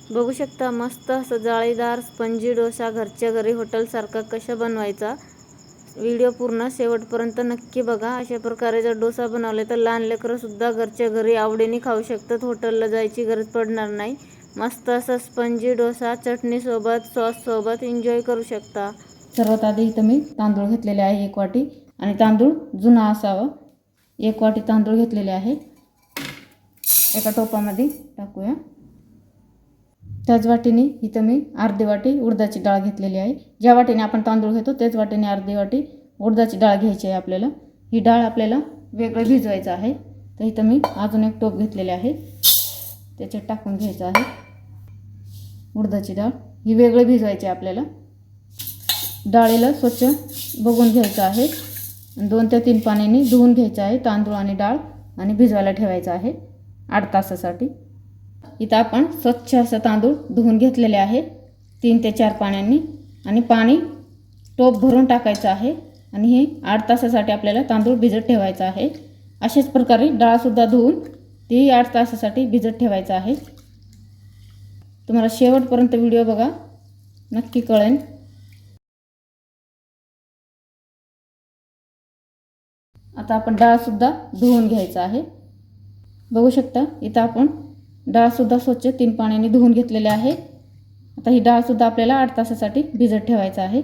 बघू शकता मस्त असं जाळीदार स्पंजी डोसा घरच्या घरी हॉटेलसारखा कसा बनवायचा। व्हिडिओ पूर्ण शेवटपर्यंत नक्की बघा। अशा प्रकारे जर डोसा बनवले तर लहान लेकरं सुद्धा घरच्या घरी आवडीने खाऊ शकतात, हॉटेलला जायची गरज पडणार नाही। मस्त असा स्पंजी डोसा चटणी सोबत सॉस सोबत एन्जॉय करू शकता। सर्वात आधी इथं मी तांदूळ घेतलेले आहे 1 वाटी, आणि तांदूळ जुना असावा। 1 वाटी तांदूळ घेतलेले आहे, एका टोपामध्ये टाकूया। त्याच वाटीने इथं मी अर्धी वाटी उडदाची डाळ घेतलेली आहे। ज्या वाटीने आपण तांदूळ घेतो त्याच वाटीने अर्धी वाटी उडदाची डाळ घ्यायची आहे आपल्याला। ही डाळ आपल्याला वेगळं भिजवायचं आहे, तर इथं मी अजून एक टोप घेतलेले आहे, त्याच्यात टाकून घ्यायचं आहे। उडदाची डाळ ही वेगळं भिजवायची आहे आपल्याला। डाळीला स्वच्छ बघून घ्यायचं आहे, 2 ते 3 पाण्याने धुवून घ्यायचं आहे तांदूळ आणि डाळ, आणि भिजवायला ठेवायचं आहे 8 तासासाठी। इथं आपण स्वच्छ असं तांदूळ धुवून घेतलेले आहे 3 ते 4 पाण्याने, आणि पाणी टोप भरून टाकायचं आहे, आणि हे 8 तासासाठी आपल्याला तांदूळ भिजत ठेवायचा आहे। अशाच प्रकारे डाळ सुद्धा धुवून ती 8 तासासाठी भिजत ठेवायचं आहे। तुम्हाला शेवटपर्यंत व्हिडिओ बघा, नक्की कळेल। आता आपण डाळ सुद्धा धुवून घ्यायचं आहे। बघू शकता इथं आपण डाळ सुद्धा स्वच्छ 3 पाण्याने धुवून घेतलेले आहे। आता ही डाळ सुद्धा आपल्याला 8 तासासाठी भिजत ठेवायचं आहे।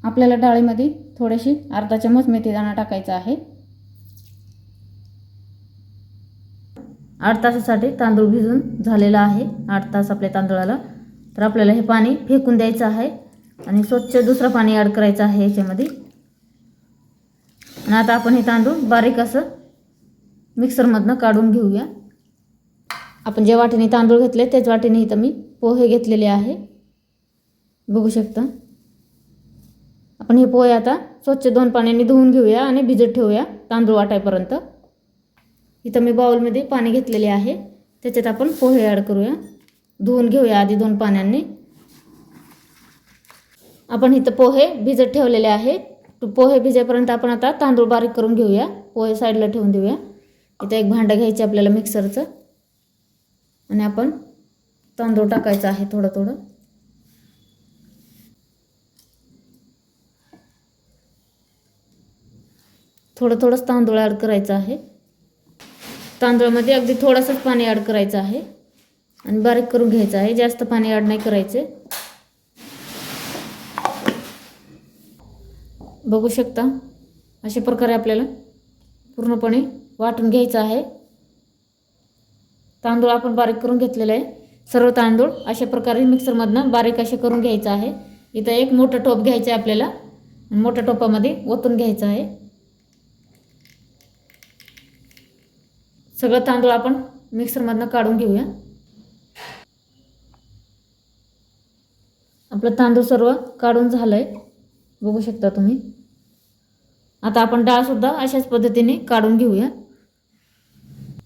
आपल्याला डाळीमध्ये थोडीशी अर्धा चमच मेथीदाणा टाकायचा आहे। 8 तासासाठी तांदूळ भिजून झालेला आहे। 8 तास आपल्या तांदूळाला, तर आपल्याला हे पाणी फेकून द्यायचं आहे आणि स्वच्छ दुसरं पाणी ॲड करायचं आहे याच्यामध्ये। आणि आता आपण हे तांदूळ बारीक असं मिक्सरमधनं काढून घेऊया। आपण ज्या वाटीने तांदूळ घेतले त्याच वाटीने इथं मी पोहे घेतलेले आहे, बघू शकता। आपण हे पोहे आता स्वच्छ 2 पाण्याने धुवून घेऊया आणि भिजत ठेवूया तांदूळ वाटायपर्यंत। इथं मी बाउलमध्ये पाणी घेतलेले आहे, त्याच्यात आपण पोहे ॲड करूया। धुवून घेऊया आधी 2 पाण्याने। आपण इथं पोहे भिजत ठेवलेले आहे। पोहे भिजेपर्यंत आपण आता तांदूळ बारीक करून घेऊया। पोहे साईडला ठेवून देऊया। इथं एक भांडं घ्यायचं आपल्याला मिक्सरचं, आणि आपण तांदूळ टाकायचं आहे थोडं थोडं। थोडं थोडंच तांदूळ ॲड करायचं आहे। तांदूळामध्ये अगदी थोडंसंच पाणी ॲड करायचं आहे आणि बारीक करून घ्यायचं आहे, जास्त पाणी ॲड नाही करायचे। बघू शकता अशा प्रकारे आपल्याला पूर्णपणे वाटून घ्यायचं आहे। तांदूळ आपण बारीक करून घेतलेला आहे। सर्व तांदूळ अशा प्रकारे मिक्सरमधनं बारीक असे करून घ्यायचं आहे। इथं एक मोठं टोप घ्यायचं आहे आपल्याला, मोठ्या टोपामध्ये ओतून घ्यायचं आहे। सगळं तांदूळ आपण मिक्सरमधनं काढून घेऊया। आपलं तांदूळ सर्व काढून झालंय, बघू शकता तुम्ही। आता आपण डाळ सुद्धा अशाच पद्धतीने काढून घेऊया।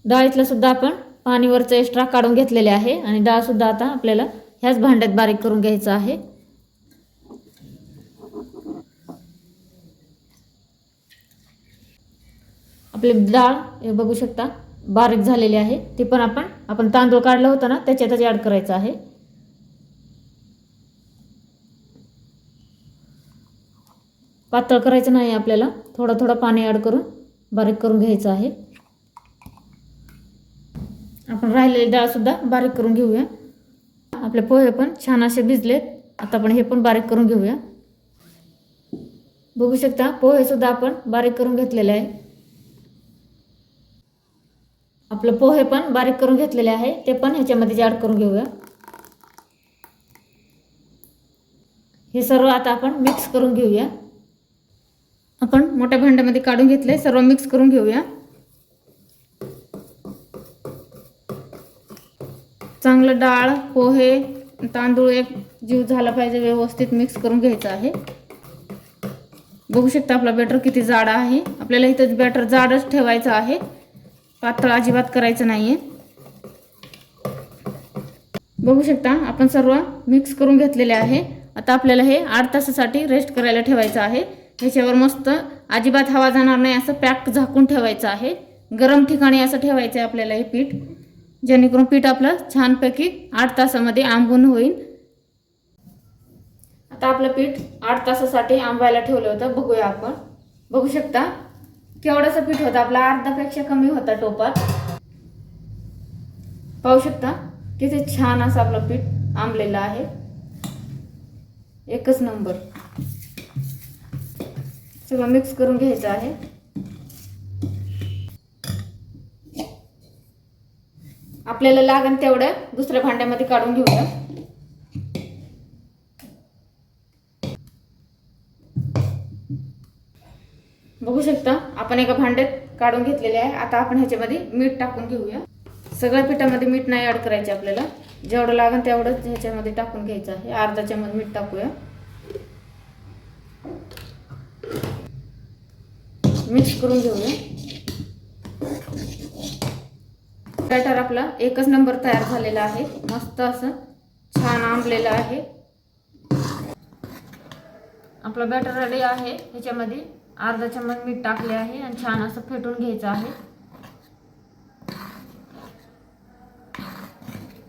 डाळीतलं सुद्धा आपण पाणीवरचं एक्स्ट्रा काढून घेतलेले आहे, आणि डाळ सुद्धा आता आपल्याला ह्याच भांड्यात बारीक करून घ्यायचं आहे। आपली डाळ हे बघू शकता बारीक झालेली आहे, ती पण आपण तांदूळ काढलं होतं ना त्याच्यातच ॲड करायचं आहे। पातळ करायचं नाही आपल्याला, थोडं थोडं पाणी ॲड करून बारीक करून घ्यायचं आहे। आपण राहिलेली डाळ सुद्धा बारीक करून घेऊया। आपले पोहे पण छान असे भिजलेत, आता आपण हे पण बारीक करून घेऊया। बघू शकता पोहे सुद्धा आपण बारीक करून घेतलेले आहे। आपलं पोहे पण बारीक करून घेतलेले आहे, ते पण ह्याच्यामध्ये ॲड करून घेऊया। हे सर्व आता आपण मिक्स करून घेऊया। आपण मोठ्या भांड्यामध्ये काढून घेतले, सर्व मिक्स करून घेऊया। चांगलं डाळ पोहे तांदूळ एक जीव झाला पाहिजे, व्यवस्थित मिक्स करून घ्यायचं आहे। बघू शकता आपला बॅटर किती जाड आहे। आपल्याला इथं बॅटर जाडच ठेवायचं आहे, पातळ अजिबात करायचं नाहीये। बघू शकता आपण सर्व मिक्स करून घेतलेले आहे। आता आपल्याला हे 8 तासासाठी रेस्ट करायला ठेवायचं आहे। ह्याच्यावर मस्त अजिबात हवा जाणार नाही असं पॅक झाकून ठेवायचं आहे। गरम ठिकाणी असं ठेवायचं आहे आपल्याला हे पीठ, जेणेकरून पीठ आपलं छानपैकी 8 तासामध्ये आंबून होईल. आता आपलं पीठ 8 तासासाठी आंबायला ठेवलं होतं. बघूया आपण. बघू शकता केवढंसं पीठ होतं आपला, अर्ध्यापेक्षा कमी होता टोपात. पाहू शकता किती छान असं आपलं पीठ आंबलेलं आहे. एकच नंबर. सगळं मिक्स करून घ्यायचं आहे. आपल्याला लागेल तेवढं दुसऱ्या भांड्यामध्ये काढून घेऊया. बघू शकता आपण एका भांड्यात काढून घेतलेले आहे. आता आपण ह्याच्यामध्ये मीठ टाकून घेऊया. सगळ्या पिठामध्ये मीठ नाही ऍड करायचे आपल्याला, जेवढं लागेल तेवढंच ह्याच्यामध्ये टाकून घ्यायचं आहे. अर्धा चमच मीठ टाकूया. मिक्स करून घेऊया. बॅटर आपला एकच नंबर तयार झालेला आहे. मस्त असं छान आंबलेलं आहे. आपलं बॅटर रेडी आहे. ह्याच्यामध्ये अर्धा चमच मीठ टाकले आहे आणि छान असं फेटून घ्यायचं आहे.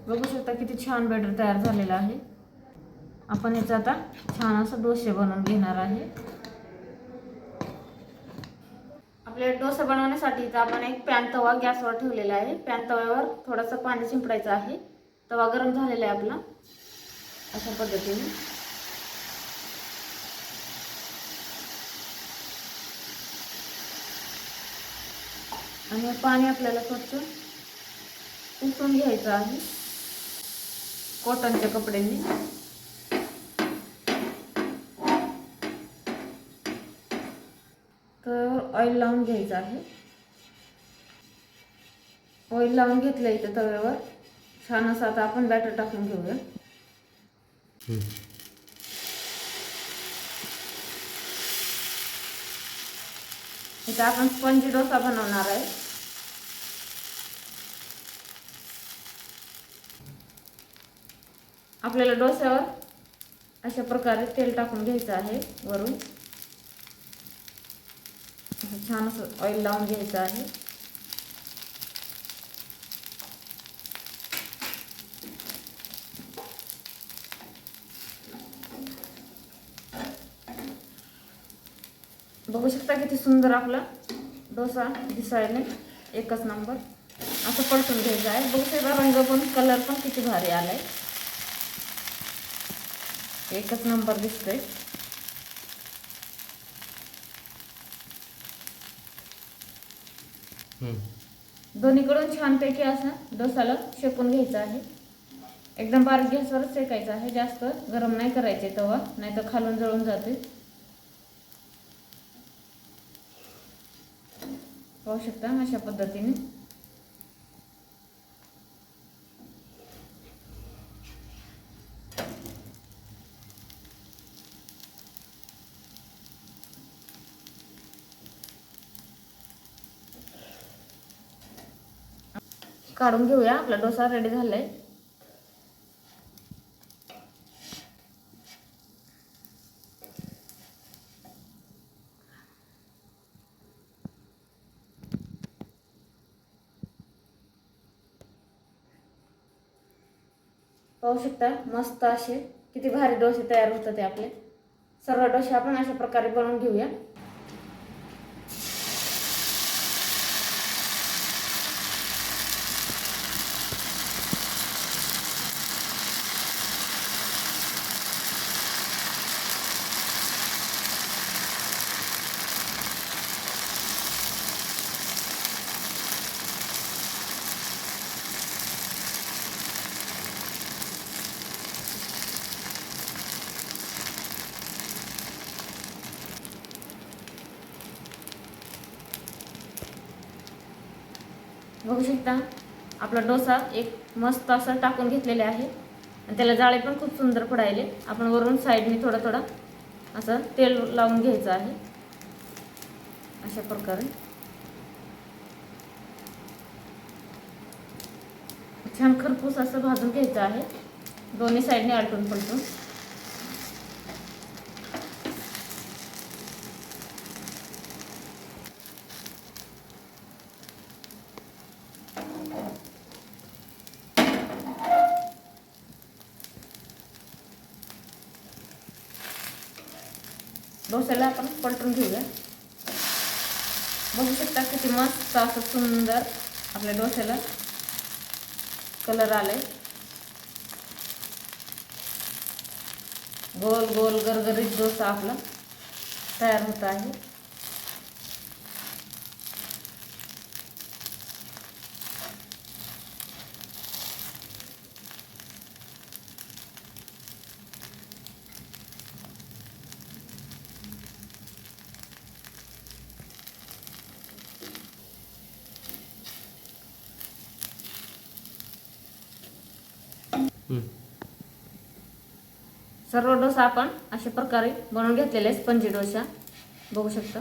बघू शकता किती छान बॅटर तयार झालेलं आहे. आपण याचा आता छान असं डोसे बनवून घेणार आहे. आपल्या डोसा बनवण्यासाठी इथं आपण एक पॅन तवा गॅसवर ठेवलेला आहे. पॅन तव्यावर थोडंसं पाणी शिंपडायचं आहे. तवा गरम झालेला आहे आपला. अशा पद्धतीने आणि पाणी आपल्याला स्वच्छ पुसून घ्यायचं आहे कॉटनच्या कपड्यांनी. तर ऑइल लावून घ्यायचं आहे. ऑइल लावून घेतलं इथं तव्यावर. छान असं आता आपण बॅटर टाकून घेऊया. इथं आपण स्पंजी डोसा बनवणार आहे. आपल्याला डोस्यावर अशा प्रकारे तेल टाकून घ्यायचं आहे. वरून छान असं ऑइल लावून घ्यायचं आहे. बघू शकता किती सुंदर आपला डोसा दिसायला. एकच नंबर असं परतून घ्यायचं आहे. बघू शकता रंग पण कलर पण किती भारी आलाय. एकच नंबर दिसतोय. दोन्हीकडून छानपैकी असं डोसाला शेकून घ्यायचं आहे. एकदम बारीक गॅसवरच शेकायचं आहे. जास्त गरम नाही करायचे तवा, नाहीतर खालून जळून जाते. पाहू शकता अशा पद्धतीने. काढून घेऊया. आपला डोसा रेडी झालाय. पाहू शकता मस्त असे किती भारी डोसे तयार होतात ते आपले. सर्व डोसे आपण अशा प्रकारे बनवून घेऊया. बघू शकता आपला डोसा एक मस्त असं टाकून घेतलेले आहे आणि त्याला जाळे पण खूप सुंदर पडायले. आपण वरून साईडने थोडं थोडं असं तेल लावून घ्यायचं आहे. अशा प्रकारे छान खरपूस असं भाजून घ्यायचं आहे. दोन्ही साईडने आलटून पलटून. डोस्याला आपण पलटून घेऊया. बघू शकता किती मस्त असं सुंदर आपल्या डोस्याला कलर आलाय. गोल गोल गरगरीत डोसा आपला तयार होत आहे. सर्व डोसा आपण अशा प्रकारे बनवून घेतलेले स्पंजी डोसा बघू शकता.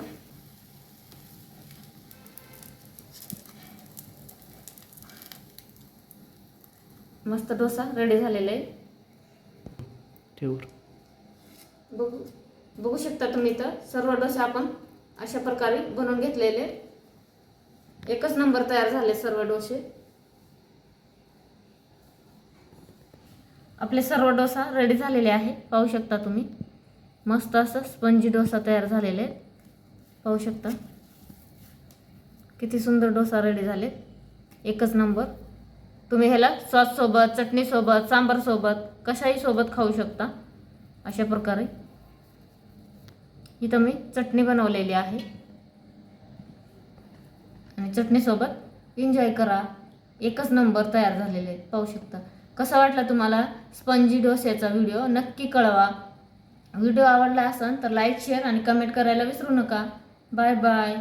मस्त डोसा रेडी झालेला आहे. बघू शकता तुम्ही तर सर्व डोसा आपण अशा प्रकारे बनवून घेतलेले. एकच नंबर तयार झाले सर्व डोसे. आपले सर्व डोसा रेडी झालेले आहे. पाहू शकता तुम्ही मस्त असं स्पंजी डोसा तयार झालेले. पाहू शकता किती सुंदर डोसा रेडी झाले. एकच नंबर. तुम्ही ह्याला सॉससोबत, चटणीसोबत, सांबारसोबत कशाही सोबत खाऊ शकता. अशा प्रकारे इथं मी चटणी बनवलेली आहे आणि चटणीसोबत एन्जॉय करा. एकच नंबर तयार झालेले आहेत. पाहू शकता. कसा वाटला तुम्हाला स्पंजी डोस्याचा व्हिडिओ नक्की कळवा. व्हिडिओ आवडला असेल तर लाईक, शेअर आणि कमेंट करायला विसरू नका. Bye bye.